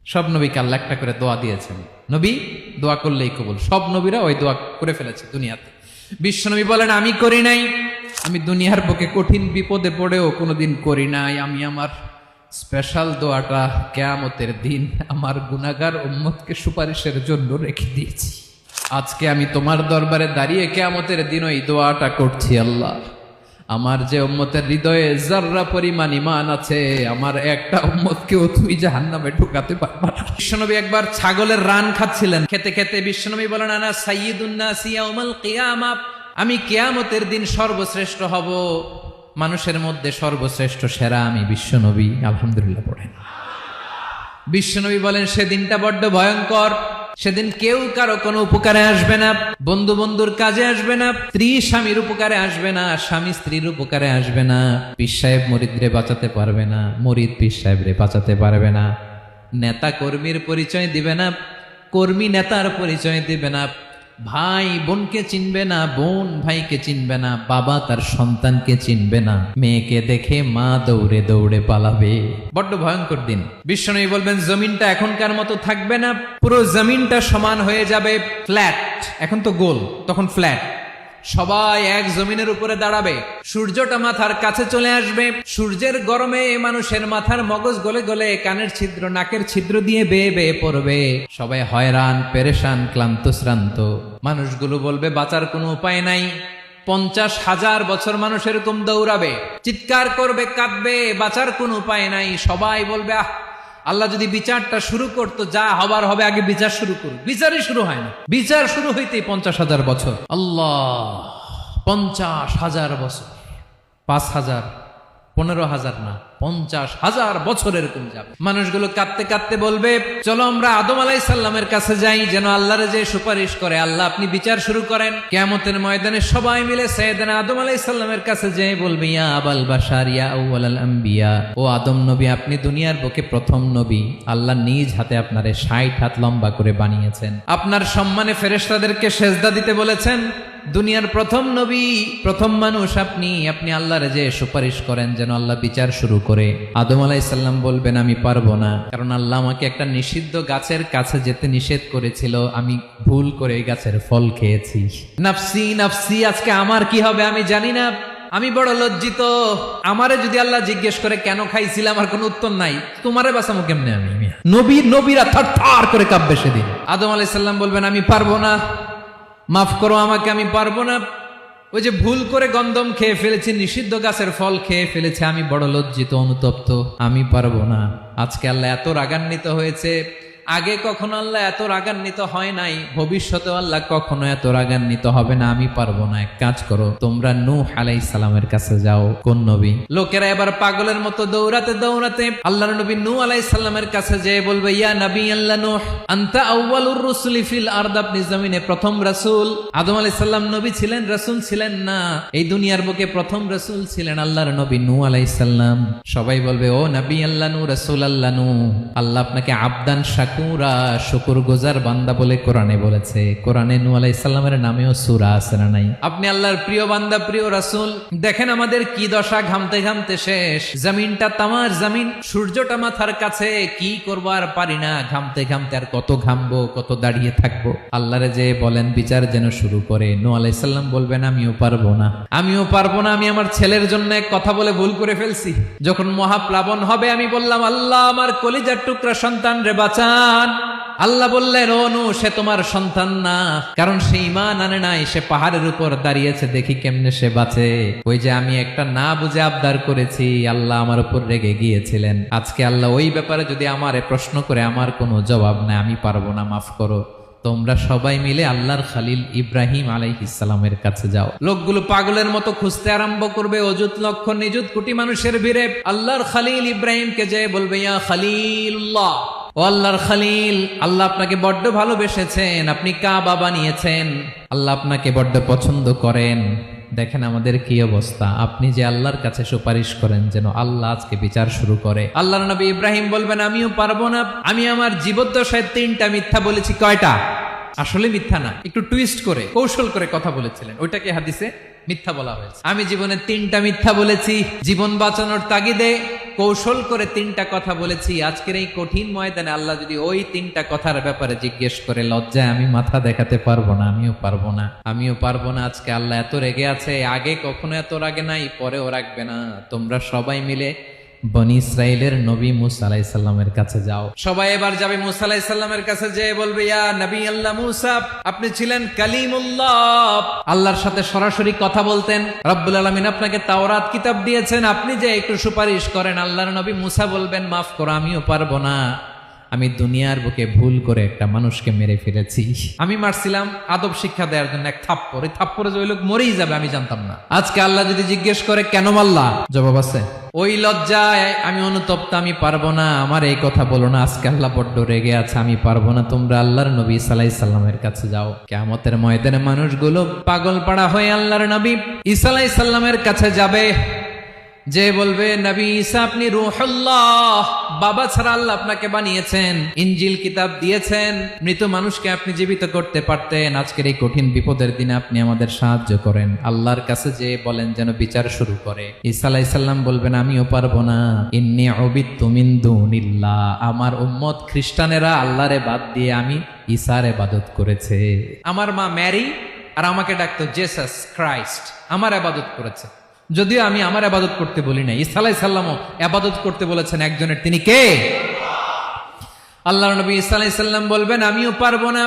সব নবীকে আল্লাহ একটা করে দোয়া দিয়েছেন, নবী দোয়া করলেই কবুল। সব নবীরা ওই দোয়া করে ফেলেছে দুনিয়াতে। বিশ্বনবী বলেন আমি করি নাই, আমি দুনিয়ার বুকে কঠিন বিপদে পড়েও কোনোদিন করি নাই। আমি আমার স্পেশাল দোয়াটা কিয়ামতের দিন আমার গুনাহগার উম্মতকে সুপারিশের জন্য রেখে দিয়েছি। আজকে আমি তোমার দরবারে দাঁড়িয়ে কিয়ামতের দিন ওই দোয়াটা করছি, আল্লাহ আমার যে উম্মতের হৃদয়ে যাররা পরিমাণ ঈমান আছে, আমার একটা উম্মতকেও তুমি জাহান্নামে ঢুকাতে পারবা না। বিশ্বনবী একবার ছাগলের রান খাচ্ছিলেন, খেতে খেতে বিশ্বনবী বলেন আনা সাইয়্যিদুন নাসি ইয়াউমাল কিয়ামা, আমি কিয়ামতের দিন সর্বশ্রেষ্ঠ হব, মানুষের মধ্যে সর্বশ্রেষ্ঠ সেরা আমি বিশ্বনবী। আলহামদুলিল্লাহ পড়েন। বিশ্বনবী বলেন সেদিনটা বড্ড ভয়ঙ্কর, সেদিন কেউ কারো কোনো উপকারে আসবে না, বন্ধু বন্ধুর কাজে আসবে না, স্ত্রী স্বামীর উপকারে আসবে না, স্বামী স্ত্রীর উপকারে আসবে না, পীর সাহেব মুরিদরে বাঁচাতে পারবে না, মুরিদ পীর সাহেবরে বাঁচাতে পারবে না, নেতা কর্মীর পরিচয় দিবে না, কর্মী নেতার পরিচয় দিবে না, ভাই বোনকে চিনবে না, বোন ভাইকে চিনবে না, বাবা তার সন্তানকে চিনবে না, মেয়েকে দেখে মা দৌড়ে দৌড়ে পালাবে। বড্ড ভয়ঙ্কর দিন। বিশ্বনবী বলবেন জমিনটা এখনকার মতো থাকবে না, পুরো জমিনটা সমান হয়ে যাবে ফ্ল্যাট। এখন তো গোল, তখন ফ্ল্যাট। সবাই এক জমিনের উপরে দাঁড়াবে, সূর্যটা মাথার কাছে চলে আসবে, সূর্যের গরমে মানুষের মাথার মগজ গলে গলে কানের ছিদ্র নাকের ছিদ্র দিয়ে বেয়ে বেয়ে পড়বে। সবাই হয়রান পেরেশান ক্লান্ত শ্রান্ত। মানুষগুলো বলবে বাঁচার কোনো উপায় নাই। 50,000 বছর মানুষ এরকম দৌড়াবে, চিৎকার করবে, কাঁদবে, বাঁচার কোনো উপায় নাই। সবাই বলবে আহ, আল্লাহ যদি বিচারটা শুরু করতো, যা হবার হবে, আগে বিচার শুরু করুক। বিচারই শুরু হয় না, বিচার শুরু হইতেই 50,000 বছর। আল্লাহ, 50,000 বছর, 5,000, 15,000 না, 50,000 বছর এরকম যাবে। মানুষগুলো কাঁদতে কাঁদতে বলবে চলো আমরা আদম আলাইহিস সালামের কাছে যাই, যেন আল্লাহরে যে সুপারিশ করে, আল্লাহ আপনি বিচার শুরু করেন। কিয়ামতের ময়দানে সবাই মিলে সাইয়েদনা আদম আলাইহিস সালামের কাছে যেয়ে বলবে ইয়া আবাল বাশার ইয়া আউয়ালাল আম্বিয়া, ও আদম নবী আপনি দুনিয়ার বুকে প্রথম নবী, আল্লাহ নিজ হাতে আপনারে 60 হাত লম্বা করে বানিয়েছেন, আপনার সম্মানে ফেরেশতাদেরকে সেজদা দিতে বলেছেন, দুনিয়ার প্রথম নবী প্রথম মানুষ আপনি, আপনি আল্লাহরে যে সুপারিশ করেন যেন আল্লাহ বিচার শুরু করে। আদম আলাইহিস সালাম বলবেন আমি পারবো না, কারণ আল্লাহ আমাকে একটা নিষিদ্ধ গাছের কাছে যেতে নিষেধ করেছিল, আমি ভুল করে এই গাছের ফল খেয়েছি। নাফসি নাফসি, আজকে আমার কি হবে আমি জানি না, আমি বড় লজ্জিত। আমারে যদি আল্লাহ জিজ্ঞেস করে কেন খাইছিলাম, আমার কোনো উত্তর নাই, তোমারে বাঁচামো কেমনে আমি? নবীরা থার করে কাঁপবে সেদিন। আদম আলাইহিস সালাম বলবেন আমি পারবো না, মাফ করো আমাকে, আমি পারবো না, ওই যে ভুল করে গন্ধম খেয়ে ফেলেছি, নিষিদ্ধ গাছের ফল খেয়ে ফেলেছে, আমি বড় লজ্জিত অনুতপ্ত, আমি পারবো না। আজকে আল্লাহ এত রাগান্বিত হয়েছে, আগে কখনো আল্লাহ এত রাগান্বিত হয় নাই, ভবিষ্যতেও আল্লাহ কখনো এত রাগান্বিত হবে না, আমি পারবো না। এক কাজ করো, তোমরা নূহ আলাইহিস সালামের কাছে যাও। কোন নবী? লোকেরা এবার পাগলের মতো দৌড়াতে দৌড়াতে আল্লাহর নবী নূহ আলাইহিস সালামের কাছে যেয়ে বলবে ইয়া নবী আল্লাহ নূহ আনতা আউয়ালুর রাসূলি ফিল আরদ, আপনি জমিনে প্রথম রাসূল। আদম আলাইহিস সালাম নবী ছিলেন, রাসূল ছিলেন না, এই দুনিয়ার বুকে প্রথম রাসূল ছিলেন আল্লাহর নবী নূহ আলাইহিস সালাম। সবাই বলবে ও নবী আল্লাহ নূহ, রাসূল আল্লাহ নূহ, আল্লাহ আপনাকে আবদান শাকুরা, শুকর গুজার বান্দা বলে কোরআনে বলেছে। কোরআনে নূহ আলাইহিস সালামের নামেও সূরা আছে না নাই? আপনি আল্লাহর প্রিয় বান্দা, প্রিয় রাসূল। দেখেন আমাদের কি দশা, ঘামতে ঘামতে শেষ, জমিনটা তামার জমিন, সূর্যটা মাথার কাছে, কি করবো আর পারি না, ঘামতে ঘামতে আর কত ঘামবো, কত দাঁড়িয়ে থাকবো। আল্লাহরে যে বলেন বিচার যেন শুরু করে। নূহ আলাইহিস সালাম বলবেন আমিও পারবো না, আমিও পারবো না, আমি আমার ছেলের জন্য এক কথা বলে ভুল করে ফেলছি। যখন মহাপ্লাবন হবে আমি বললাম আল্লাহ আমার কলিজার টুকরা সন্তান রে বাঁচান। আল্লাহ বললেন ও নূহ, সে তোমার সন্তান না, কারণ সে ঈমান আনে নাই, সে পাহাড়ের উপর দাঁড়িয়েছে, দেখি কেমনে সে বাঁচে। ওই যে আমি একটা না বুঝে আবদার করেছি, আল্লাহ আমার উপর রেগে গিয়েছিলেন। আজকে আল্লাহ ওই ব্যাপারে যদি আমারে প্রশ্ন করে, আমার কোনো জবাব নাই, আমি পারবো না, মাফ করো। তোমরা সবাই মিলে আল্লাহর খালিল ইব্রাহিম আলাইহিস সালামের কাছে যাও। লোকগুলো পাগলের মতো খুঁজতে আরম্ভ করবে, অযুত লক্ষ নিযুত কোটি মানুষের ভিড়ে আল্লাহর খালিল ইব্রাহিমকে যেয়ে বলবে ইয়া খালিলুল্লাহ, ও আল্লাহর খালিল, আল্লাহ আপনাকে বড্ড ভালোবেসেছেন, আপনি কাবা বানিয়েছেন, আল্লাহ আপনাকে বড্ড পছন্দ করেন। দেখেন আমাদের কি অবস্থা, আপনি যে আল্লাহর কাছে সুপারিশ করেন যেন আল্লাহ আজকে বিচার শুরু করে। আল্লাহর নবী ইব্রাহিম বলবেন আমিও পারবো না, আমি আমার জীবদ্দশায় 3টা মিথ্যা বলেছি। কয়টা? আসলে মিথ্যা না, একটু টুইস্ট করে কৌশল করে কথা বলেছিলেন, ওইটাকে হাদিসে মিথ্যা বলা হয়েছে। আমি জীবনে 3টা মিথ্যা বলেছি, জীবন বাঁচানোর তাগিদে কৌশল করে 3টা কথা বলেছি। আজকের এই কঠিন ময়দানে আল্লাহ যদি ওই 3টা কথার ব্যাপারে জিজ্ঞেস করে, লজ্জায় আমি মাথা দেখাতে পারবো না, আমিও পারবো না। আজকে আল্লাহ এত রেগে আছে, আগে কখনো এত রাগে নাই, পরেও রাখবে না। তোমরা সবাই মিলে বনি ইসরাইলের নবী মুসা আলাইহিস সালামের কাছে যাও। সবাই এবার যাবে মুসা আলাইহিস সালামের কাছে, যেয়ে বলবে, ইয়া নবী আল্লাহ মুসা, আপনি ছিলেন কালিমুল্লাহ, আল্লাহর সাথে সরাসরি কথা বলতেন। রব্বুল আলামিন আপনাকে তাওরাত কিতাব দিয়েছেন, আপনি যে একটু সুপারিশ করেন। আল্লাহর নবী মুসা বলবেন, মাফ করো, আমিও পারবো না। আমি দুনিয়ার বুকে ভুল করে একটা মানুষকে মেরে ফেলেছি। আমি মারছিলাম আদব শিক্ষা দেওয়ার জন্য এক থাপ্পড়, এই থাপ্পড়ে যে ওই লোক মরেই যাবে আমি জানতাম না। আজকে আল্লাহ যদি জিজ্ঞেস করে কেন মারলা, জবাব আছে। ওই লজ্জায় আমি অনুতপ্ত, আমি পারবো না, আমার এই কথা বলো না। আজকে আল্লাহ বড্ড রেগে আছে, আমি পারবো না। তোমরা আল্লাহর নবী ঈসা আলাইহিস সালামের কাছে যাও। কিয়ামতের ময়দানে মানুষগুলো পাগল পাড়া হয়ে আল্লাহর নবী ঈসা আলাইহিস সালামের কাছে যাবে, যে বলবে, নবী ঈসা আপনি রূহুল্লাহ, বাবা ছাড়া আল্লাহ আপনাকে বানিয়েছেন, ইনজিল কিতাব দিয়েছেন, মৃত মানুষকে আপনি জীবিত করতে পারতেন। আজকের এই কঠিন বিপদের দিনে আপনি আমাদের সাহায্য করেন। আল্লাহর কাছে যে বলেন যেন বিচার শুরু করে। ঈসা আলাইহিস সালাম বলবেন, আমিও পারবো না। ইন্নী উবিদতু মিন দুনিল্লাহ, আমার উম্মত খ্রিস্টানেরা আল্লাহরে বাদ দিয়ে আমি ঈসার ইবাদত করেছে। আমার মা ম্যারি আর আমাকে ডাকতো জেসাস ক্রাইস্ট, আমার ইবাদত করেছে। যদিও আমি আমার ইবাদত করতে বলি না, ঈসা আলাইহিস সালামও ইবাদত করতে বলেছেন একজনের, তিনি কে? আল্লাহর নবী ঈসা আলাইহিস সালাম বলবেন, আমিও পারবো না।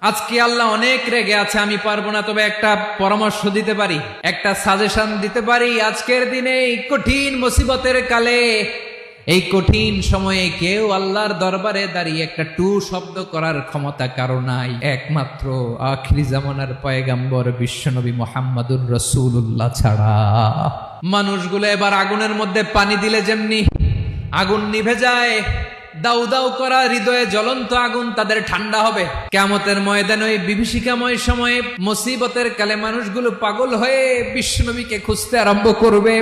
আজকে আল্লাহ অনেক রেগে আছে, আমি পারবো না। তবে একটা পরামর্শ দিতে পারি, একটা সাজেশন দিতে পারি। আজকের দিনে এই কঠিন মুসিবতের কালে, এই কঠিন সময়ে কেউ আল্লাহর দরবারে দাঁড়িয়ে একটা টু শব্দ করার ক্ষমতা কারো নাই, একমাত্র আখিরি জামানার পয়গাম্বর বিশ্বনবী মুহাম্মাদুর রাসূলুল্লাহ ছাড়া। মানুষগুলো এবার আগুনের মধ্যে পানি দিলে যেমনি আগুন নিভে যায়, দাউ দাউ করা হৃদয়ে জ্বলন্ত আগুন তাদের ঠান্ডা হবে। কিয়ামতের ময়দানে ওই বিভীষিকাময় সময়ে, মুসিবতের কালে মানুষগুলো পাগল হয়ে বিশ্বনবীকে খুঁজতে আরম্ভ করবে।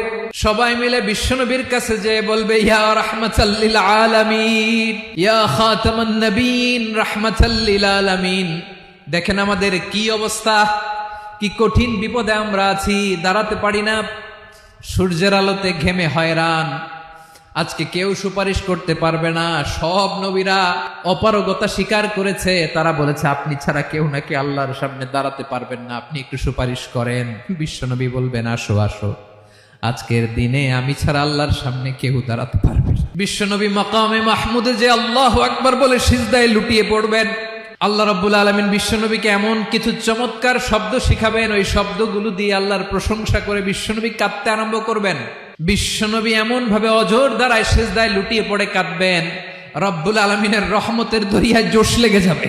সবাই মিলে বিশ্বনবীর কাছে যেয়ে বলবে, ইয়া রাহমাতাল লিল আলামিন, ইয়া খাতামান নবীন, রাহমাতাল লিল আলামিন। দেখেন আমাদের কি অবস্থা, কি কঠিন বিপদে আমরা আছি, দাঁড়াতে পারি না, সূর্যের আলোতে ঘেমে হয়রান। আজকে কেউ সুপারিশ করতে পারবে না। সব নবীরা অপারগতা স্বীকার করেছে, তারা বলেছে আপনি ছাড়া কেউ নাকি আল্লাহর সামনে দাঁড়াতে পারবেন না, আপনি একটু সুপারিশ করেন। বিশ্বনবী বলবেন, আসো আসো, আজকের দিনে আমি ছাড়া আল্লাহর সামনে কেউ দাঁড়াতে পারবে না। বিশ্বনবী মাকামে মাহমুদে যে আল্লাহু আকবার বলে সিজদায় লুটিয়ে পড়বেন। আল্লাহ রাব্বুল আলামিন বিশ্বনবীকে এমন কিছু চমৎকার শব্দ শিখাবেন, ওই শব্দগুলো দিয়ে আল্লাহর প্রশংসা করে বিশ্বনবী কাঁদতে আরম্ভ করবেন। বিশ্বনবী এমন ভাবে অজর দ্বারায় সিজদায় লুটিয়ে পড়ে কাঁদবেন, রব্বুল আলামিনের রহমতের দরিয়ায় জোশ লেগে যাবে।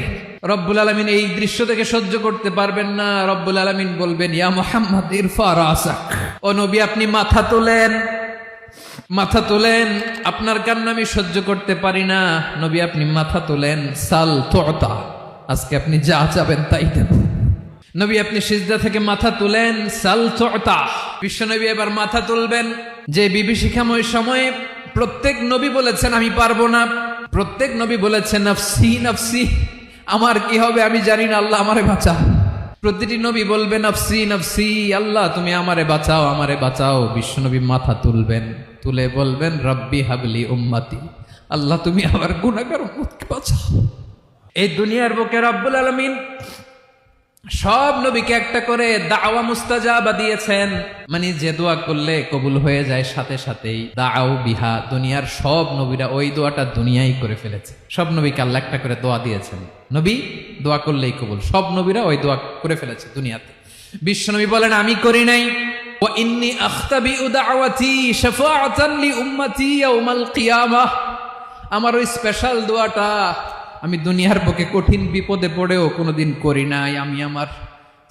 রব্বুল আলামিন এই দৃশ্য থেকে সহ্য করতে পারবেন না। রব্বুল আলামিন বলবেন, ইয়া মুহাম্মদ ইরফা রাসাক, ও নবী আপনি মাথা তোলেন, মাথা তোলেন, আপনার কান্না আমি সহ্য করতে পারি না। নবী আপনি মাথা তোলেন, সাল তুতা, আজকে আপনি যা চাবেন তাই দেব। নবী আপনি সিজদা থেকে মাথা তুলেন, সাল তুতা। বিশ্বনবী এবার মাথা তুলবেন। যে বিভীষিকাময় সময়ে প্রত্যেক নবী বলেছেন আমি পারবো না, প্রত্যেক নবী বলেছেন নফসি নফসি, আমার কি হবে আমি জানি না, আল্লাহ আমারে বাঁচা। প্রতিটি নবী বলবে নফসি নফসি, আল্লাহ তুমি আমারে বাঁচাও, আমারে বাঁচাও। বিশ্বনবী মাথা তুলবেন, তুলে বলবেন রব্বি হাবলি উম্মতি, আল্লাহ তুমি আমার গুনাহগার উম্মতকে বাঁচাও। এই দুনিয়ার বুকে রব্বুল আলামিন সব নবীকে একটা করে দাওয়া মুস্তাজাবা দিয়েছেন, মানে যে দোয়া করলে কবুল হয়ে যায় সাথে সাথেই। দাও বিহা, দুনিয়ার সব নবীরা ওই দোয়াটা দুনিয়ায় করে ফেলেছে। সব নবীকে আল্লাহ একটা করে দোয়া দিয়েছেন, নবী দোয়া করলেই কবুল। সব নবীরা ওই দোয়া করে ফেলেছে দুনিয়াতে। বিশ্বনবী বলেন আমি করি নাই। ওয়া ইন্নী আখতাবিউ দাওয়াতি শাফাআতান লি উম্মতি ইয়াউমাল কিয়ামাহ, আমার ওই স্পেশাল দোয়াটা আমি দুনিয়ার বুকে কঠিন বিপদে পড়েও কোনোদিন করি নাই। আমি আমার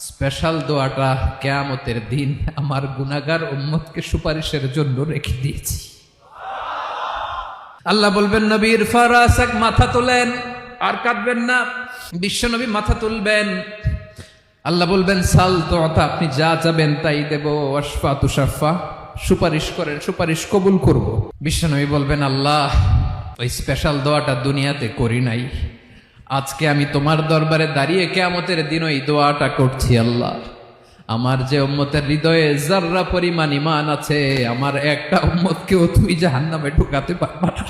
স্পেশাল দোয়াটা কিয়ামতের দিন আমার গুনাহগার উম্মতকে সুপারিশের জন্য রেখে দিয়েছি। আল্লাহ বলবেন নবীর ফারাসাক, মাথা তোলেন, আর কাঁদবেন না। বিশ্বনবী মাথা তুলবেন। আল্লাহ বলবেন সাল তুতা, আপনি যা চাবেন তাই দেব। ওয়াশফা তুশাফা, সুপারিশ করেন, সুপারিশ কবুল করব। বিশ্বনবী বলবেন আল্লাহ ওই স্পেশাল দোয়াটা দুনিয়াতে করি নাই, আজকে আমি তোমার দরবারে দাঁড়িয়ে কিয়ামতের দিন ওই দোয়াটা করছি। আল্লাহ আমার যে উম্মতের হৃদয়ে যাররা পরিমাণ ঈমান আছে, আমার একটা উম্মতকেও তুমি জাহান্নামে ঢুকাতে পারবা না।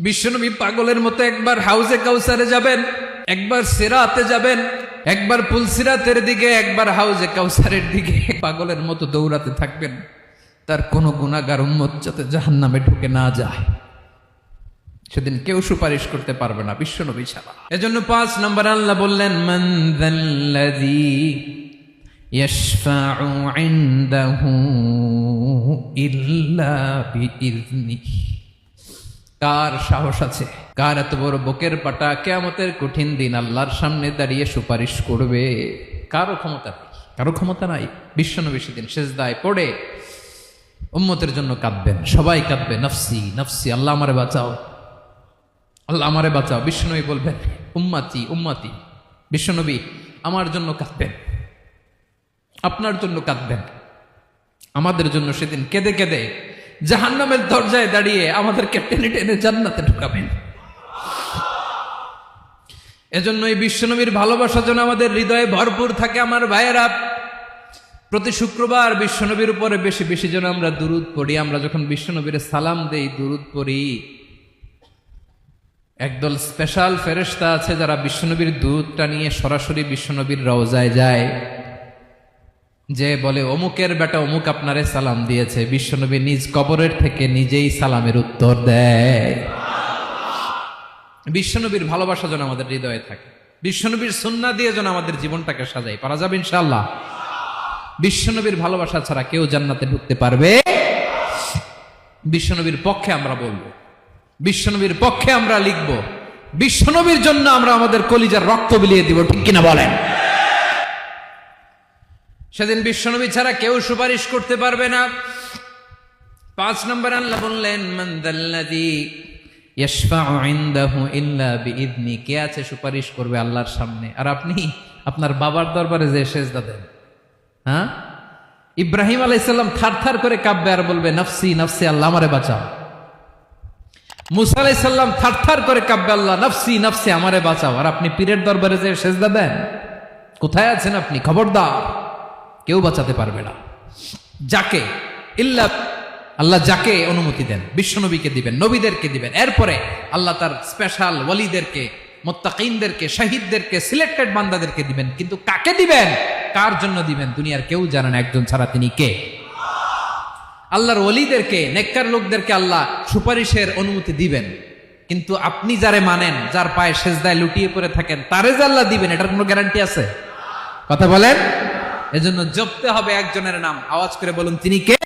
বিশ্বনবী পাগলের মতো একবার হাউজে কাউসারে যাবেন, একবার সিরাতে যাবেন, একবার পুলসিরাতের দিকে, একবার হাউজে কাউসারের দিকে পাগলের মতো দৌড়াতে থাকবেন, তার কোনো গুনাহগার উম্মত যাতে জাহান্নামে ঢুকে না যায়। সেদিন কেউ সুপারিশ করতে পারবে না বিশ্বনবী ছাড়া। এজন্য 5 নম্বর আল্লাহ বললেন, মান যাল্লাযী ইয়াশফাউ ইনদাহু ইল্লা বিইযনিহি। কার সাহস আছে, কার এত বড় বুকের পাটা কিয়ামতের কঠিন দিন আল্লাহর সামনে দাঁড়িয়ে সুপারিশ করবে? কারো ক্ষমতা নেই, কারো ক্ষমতা নাই। বিশ্বনবী সেদিন সিজদায় পড়ে উম্মতের জন্য কাঁদবেন, সবাই কাঁদবে, নফসি নফসি, আল্লাহ আমারে বাঁচাও, আল্লাহ আমারে বাঁচাও। বিশ্বনবী বলবেন, উম্মতি উম্মতি। বিশ্বনবী আমার জন্য কাঁদবেন, আপনার জন্য কাঁদবেন, আমাদের জন্য সেদিন কেঁদে কেঁদে জাহান্নামের দরজায় দাঁড়িয়ে আমাদেরকে টেনে টেনে জান্নাতে ঢুকাবেন। এজন্য এই বিশ্বনবীর ভালোবাসা যেন আমাদের হৃদয়ে ভরপুর থাকে। আমার ভাইয়েরা, প্রতি শুক্রবার বিশ্বনবীর উপরে বেশি বেশি যেন আমরা দুরূদ পড়ি। আমরা যখন বিশ্বনবীর সালাম দেই, দুরূদ পড়ি, একদল স্পেশাল ফেরেশতা আছে যারা বিশ্বনবীর দুরূদটা নিয়ে সরাসরি বিশ্বনবীর রওজায় যায়, যে বলে অমুকের বেটা অমুক আপনারে সালাম দিয়েছে। বিশ্বনবী নিজ কবরের থেকে নিজেই সালামের উত্তর দেয়। বিশ্বনবীর ভালোবাসা যেন আমাদের হৃদয়ে থাকে, বিশ্বনবীর সুন্নাহ দিয়ে যেন আমাদের জীবনটাকে সাজাই। পারা যাবে ইনশাআল্লাহ। বিশ্বনবীর ভালোবাসা ছাড়া কেউ জান্নাতে ঢুকতে পারবে? বিশ্বনবীর পক্ষে আমরা বলবো, বিশ্বনবীর পক্ষে আমরা লিখবো, বিশ্বনবীর জন্য আমরা আমাদের কলিজার রক্ত বিলিয়ে দিব, ঠিক কিনা বলেন? সেদিন বিশ্বনবী ছাড়া কেউ সুপারিশ করতে পারবে না। 5 নম্বর আল্লাহ বললেন, মান যাল্লাযী ইয়াশফাউ ইনদাহু ইল্লা বিইযনি। কে আছে সুপারিশ করবে আল্লাহর সামনে? আর আপনি আপনার বাবার দরবারে যে সেজদা দেন, হ্যাঁ? ইব্রাহিম আলাইহিস সালাম থারথার করে কাঁপবে আর বলবে, নফসি নফসি, আল্লাহ আমারে বাঁচাও। মুসা আলাইহিস সালাম থারথার করে কাঁপবে, আল্লাহ নফসি নফসি, আমারে বাঁচাও। আর আপনি পীরের দরবারে যে সেজদা দেন, কোথায় আছেন আপনি? খবরদার, কেউ বাঁচাতে পারবে না। যাকে ইল্লা আল্লাহ যাকে অনুমতি দেন, বিশ্বনবীকে দিবেন, নবীদেরকে দিবেন, এরপরে আল্লাহ তার স্পেশাল ওয়ালিদেরকে, মুত্তাকিনদেরকে, শহীদদেরকে, সিলেক্টেড বান্দাদেরকে দিবেন। কিন্তু কাকে দিবেন, কার জন্য দিবেন, দুনিয়ার কেউ জানে না একজন ছাড়া, তিনি কে? আল্লাহর ওয়ালিদেরকে, নেককার লোকদেরকে আল্লাহ সুপারিশের অনুমতি দিবেন। কিন্তু আপনি যারে মানেন, যার পায়ে সেজদায় লুটিয়ে পড়ে থাকেন, তারে যে আল্লাহ দিবেন, এটার কোনো গ্যারান্টি আছে? কথা বলেন। এজন্য জপতে হবে একজনের নাম, আওয়াজ করে বলুন, তিনি কে?